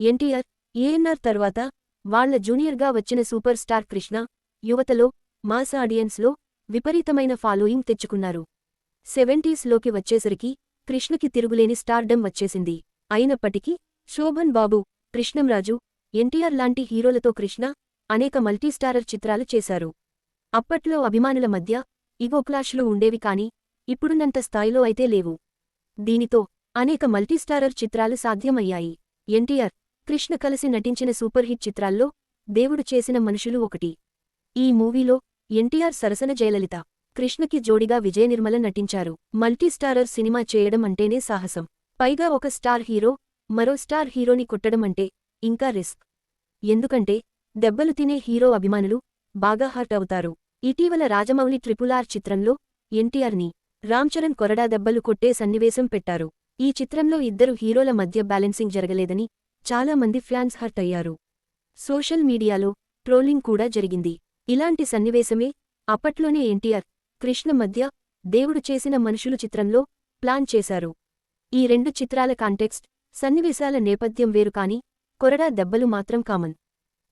NTR, ANR తర్వాత వాళ్ల జూనియర్గా వచ్చిన సూపర్ స్టార్ కృష్ణ, యువతలో, మాస్ ఆడియన్స్లో విపరీతమైన ఫాలోయింగ్ తెచ్చుకున్నారు. 70స్లోకి వచ్చేసరికి కృష్ణకి తిరుగులేని స్టార్డమ్ వచ్చేసింది. అయినప్పటికీ శోభన్ బాబు, కృష్ణంరాజు, ఎన్టీఆర్ లాంటి హీరోలతో కృష్ణ అనేక మల్టీస్టారర్ చిత్రాలు చేశారు. అప్పట్లో అభిమానుల మధ్య ఇగో క్లాష్లు ఉండేవి కాని ఇప్పుడున్నంత స్థాయిలో అయితే లేవు. దీనితో అనేక మల్టీస్టారర్ చిత్రాలు సాధ్యమయ్యాయి. ఎన్టీఆర్, కృష్ణ కలిసి నటించిన సూపర్ హిట్ చిత్రాల్లో దేవుడు చేసిన మనుషులు ఒకటి. ఈ మూవీలో ఎన్టీఆర్ సరసన జయలలిత, కృష్ణకి జోడిగా విజయనిర్మల నటించారు. మల్టీస్టారర్ సినిమా చేయడం అంటేనే సాహసం. పైగా ఒక స్టార్ హీరో మరో స్టార్ హీరోని కొట్టడం అంటే ఇంకా రిస్క్. ఎందుకంటే దెబ్బలు తినే హీరో అభిమానులు బాగా హర్ట్ అవుతారు. ఇటీవల రాజమౌళి RRR చిత్రంలో ఎన్టీఆర్ని రామ్చరణ్ కొరడా దెబ్బలు కొట్టే సన్నివేశం పెట్టారు. ఈ చిత్రంలో ఇద్దరు హీరోల మధ్య బ్యాలెన్సింగ్ జరగలేదని చాలా మంది ఫ్యాన్స్ హర్ట్ అయ్యారు. సోషల్ మీడియాలో ట్రోలింగ్ కూడా జరిగింది. ఇలాంటి సన్నివేశమే అప్పట్లోనే ఎన్టీఆర్, కృష్ణ మధ్య దేవుడు చేసిన మనుషులు చిత్రంలో ప్లాన్ చేశారు. ఈ రెండు చిత్రాల కాంటెక్స్ట్, సన్నివేశాల నేపథ్యం వేరు కాని కొరడా దెబ్బలు మాత్రం కామన్.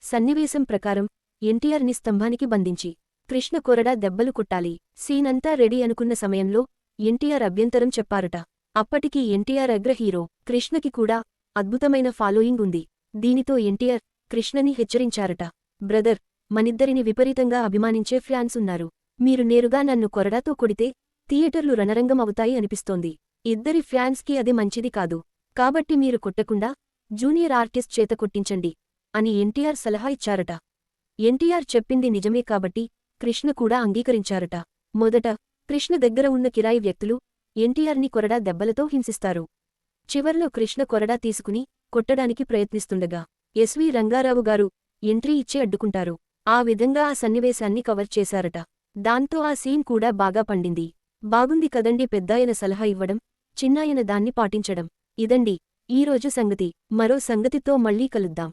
సన్నివేశం ప్రకారం ఎన్టీఆర్ని స్తంభానికి బంధించి కృష్ణ కొరడా దెబ్బలు కొట్టాలి. సీనంతా రెడీ అనుకున్న సమయంలో ఎన్టీఆర్ అభ్యంతరం చెప్పారట. అప్పటికి ఎన్టీఆర్ అగ్ర హీరో. కృష్ణకి కూడా అద్భుతమైన ఫాలోయింగ్ ఉంది. దీనితో ఎన్టీఆర్, కృష్ణని హెచ్చరించారట. బ్రదర్, మనిద్దరిని విపరీతంగా అభిమానించే ఫ్యాన్స్ ఉన్నారు. మీరు నేరుగా నన్ను కొరడాతో కొడితే థియేటర్లు రణరంగం అవుతాయి అనిపిస్తోంది. ఇద్దరి ఫ్యాన్స్కి అది మంచిది కాదు. కాబట్టి మీరు కొట్టకుండా జూనియర్ ఆర్టిస్ట్ చేత కొట్టించండి అని ఎన్టీఆర్ సలహా ఇచ్చారట. ఎన్టీఆర్ చెప్పింది నిజమే కాబట్టి కృష్ణ కూడా అంగీకరించారట. మొదట కృష్ణ దగ్గర ఉన్న కిరాయి వ్యక్తులు ఎన్టీఆర్ని కొరడా దెబ్బలతో హింసిస్తారు. చివర్లో కృష్ణ కొరడా తీసుకుని కొట్టడానికి ప్రయత్నిస్తుండగా ఎస్వి రంగారావు గారు ఎంట్రీ ఇచ్చి అడ్డుకుంటారు. ఆ విధంగా ఆ సన్నివేశాన్ని కవర్ చేశారట. దాంతో ఆ సీన్ కూడా బాగా పండింది. బాగుంది కదండి పెద్దాయన సలహా ఇవ్వడం, చిన్నాయన దాన్ని పాటించడం. ఇదండి ఈరోజు సంగతి. మరో సంగతితో మళ్ళీ కలుద్దాం.